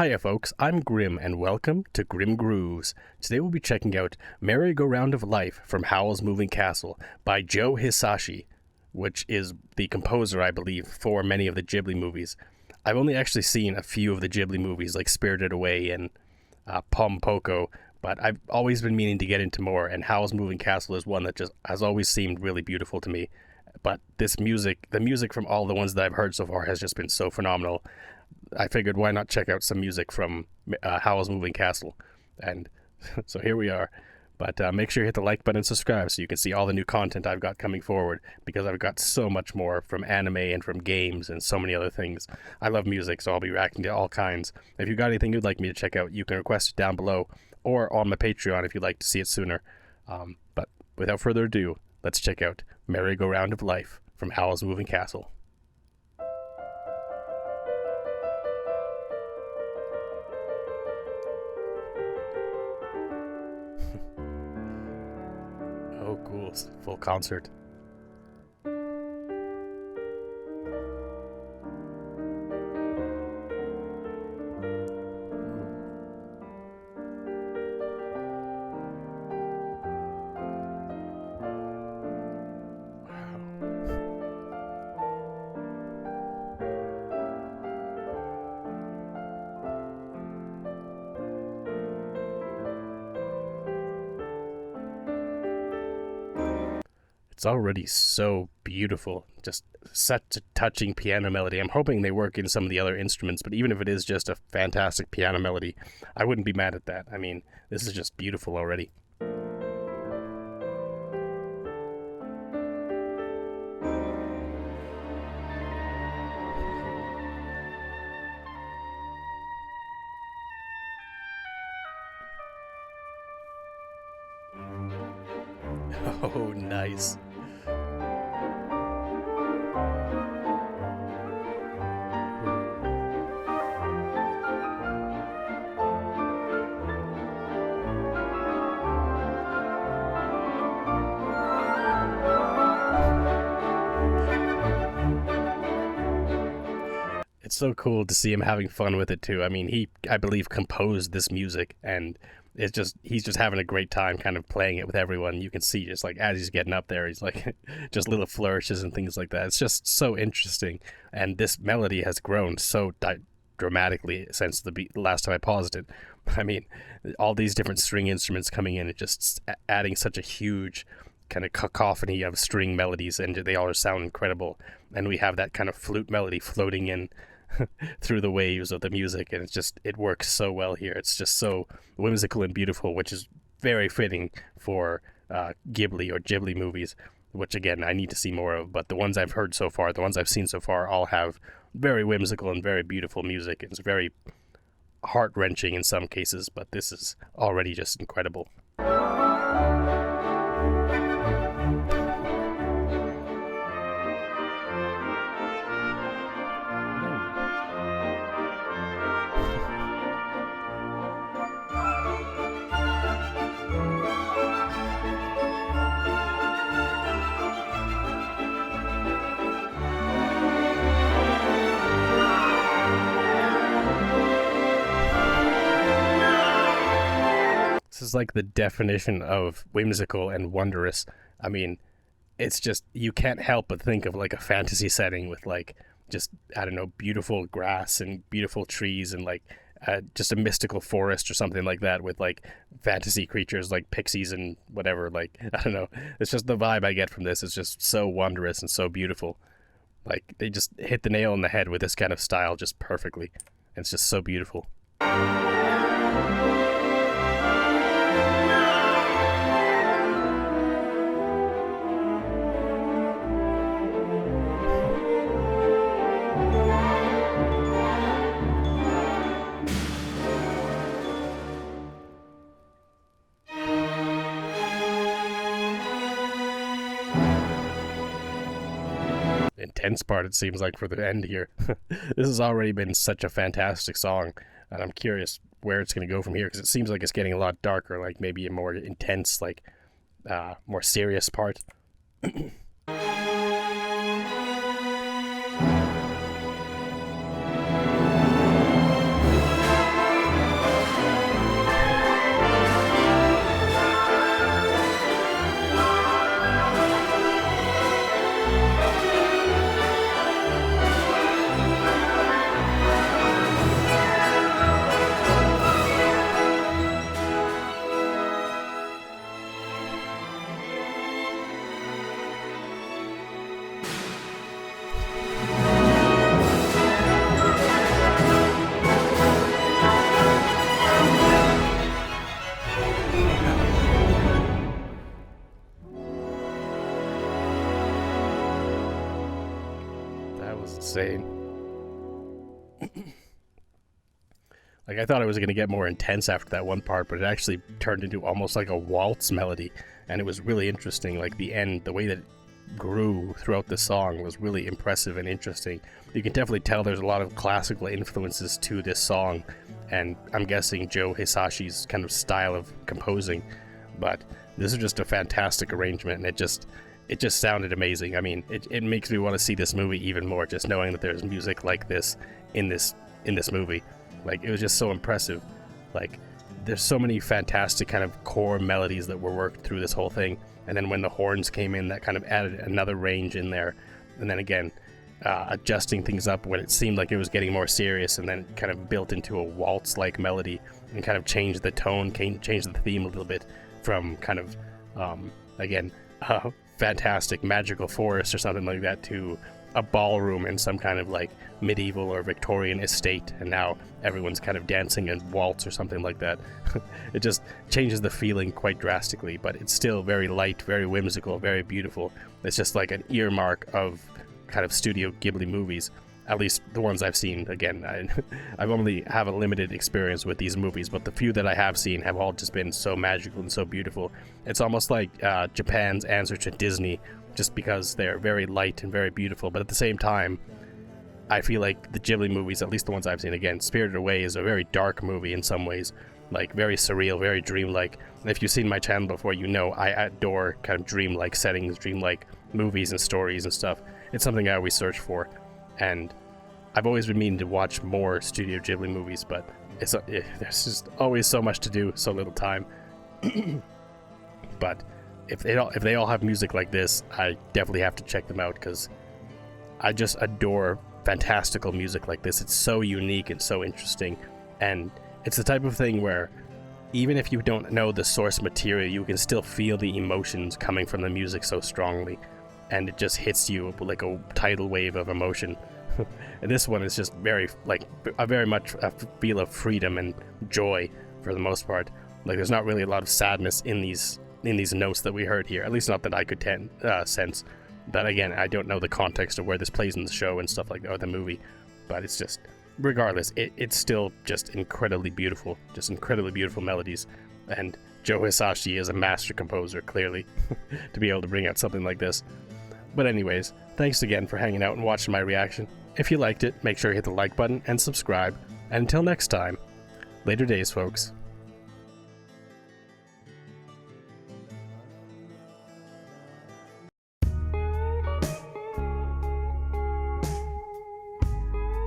Hiya folks, I'm Grim and welcome to Grim Grooves. Today we'll be checking out Merry-Go-Round of Life from Howl's Moving Castle by Joe Hisaishi, which is the composer, I believe, for many of the Ghibli movies. I've only actually seen a few of the Ghibli movies like Spirited Away and Pom Poko, but I've always been meaning to get into more, and Howl's Moving Castle is one that just has always seemed really beautiful to me. But this music, the music from all the ones that I've heard so far has just been so phenomenal. I figured why not check out some music from Howl's Moving Castle. And so here we are. But make sure you hit the like button and subscribe so you can see all the new content I've got coming forward, because I've got so much more from anime and from games and so many other things. I love music, so I'll be reacting to all kinds. If you've got anything you'd like me to check out, you can request it down below or on my Patreon if you'd like to see it sooner. But without further ado, let's check out Merry-Go-Round of Life from Howl's Moving Castle. Oh, cool. It's a full concert. It's already so beautiful, just such a touching piano melody. I'm hoping they work in some of the other instruments, but even if it is just a fantastic piano melody, I wouldn't be mad at that. I mean, this is just beautiful already. Oh, nice. It's so cool to see him having fun with it too. I mean, he, I believe, composed this music, and he's just having a great time kind of playing it with everyone. You can see just like as he's getting up there, he's like just little flourishes and things like that. It's just so interesting, and this melody has grown so dramatically since the last time I paused it. I mean, all these different string instruments coming in, and just adding such a huge kind of cacophony of string melodies, and they all sound incredible. And we have that kind of flute melody floating in through the waves of the music, and it works so well here. It's just so whimsical and beautiful, which is very fitting for Ghibli or Ghibli movies, which again I need to see more of. But the ones I've heard so far, the ones I've seen so far, all have very whimsical and very beautiful music. It's very heart-wrenching in some cases, but this is already just incredible. This is like the definition of whimsical and wondrous. I mean, it's just, you can't help but think of like a fantasy setting with like just, I don't know, beautiful grass and beautiful trees and like just a mystical forest or something like that with like fantasy creatures like pixies and whatever. Like, I don't know. It's just the vibe I get from this. It's just so wondrous and so beautiful. Like, they just hit the nail on the head with this kind of style just perfectly. It's just so beautiful. Intense part, it seems like, for the end here. This has already been such a fantastic song, and I'm curious where it's going to go from here, because it seems like it's getting a lot darker, like maybe a more intense, like more serious part. insane. Like, I thought it was going to get more intense after that one part, but it actually turned into almost like a waltz melody, and it was really interesting. Like, the end, the way that it grew throughout the song was really impressive and interesting. You can definitely tell there's a lot of classical influences to this song, and I'm guessing Joe Hisashi's kind of style of composing, but this is just a fantastic arrangement, and it just sounded amazing. I mean, it makes me want to see this movie even more, just knowing that there's music like this in this movie. Like, it was just so impressive. Like, there's so many fantastic kind of core melodies that were worked through this whole thing, and then when the horns came in, that kind of added another range in there, and then again, adjusting things up when it seemed like it was getting more serious, and then kind of built into a waltz-like melody, and kind of changed the tone, changed the theme a little bit from kind of, again, fantastic magical forest or something like that to a ballroom in some kind of like medieval or Victorian estate, and now everyone's kind of dancing a waltz or something like that. It just changes the feeling quite drastically, but it's still very light, very whimsical, very beautiful. It's just like an earmark of kind of Studio Ghibli movies, at least the ones I've seen. Again, I've only have a limited experience with these movies, but the few that I have seen have all just been so magical and so beautiful. It's almost like Japan's answer to Disney, just because they're very light and very beautiful, but at the same time, I feel like the Ghibli movies, at least the ones I've seen, again, Spirited Away is a very dark movie in some ways, like very surreal, very dreamlike. And if you've seen my channel before, you know I adore kind of dreamlike settings, dreamlike movies and stories and stuff. It's something I always search for, and I've always been meaning to watch more Studio Ghibli movies, but there's just always so much to do, so little time. But if they all have music like this, I definitely have to check them out, because I just adore fantastical music like this. It's so unique and so interesting, and it's the type of thing where even if you don't know the source material, you can still feel the emotions coming from the music so strongly, and it just hits you like a tidal wave of emotion. And this one is just very much a feel of freedom and joy for the most part. Like, there's not really a lot of sadness in these notes that we heard here, at least not that I could sense. But again, I don't know the context of where this plays in the show and stuff like that, or the movie, but it's just, regardless, it's still just incredibly beautiful melodies, and Joe Hisaishi is a master composer, clearly, to be able to bring out something like this. But anyways, thanks again for hanging out and watching my reaction. If you liked it, make sure you hit the like button and subscribe, and until next time, later days, folks.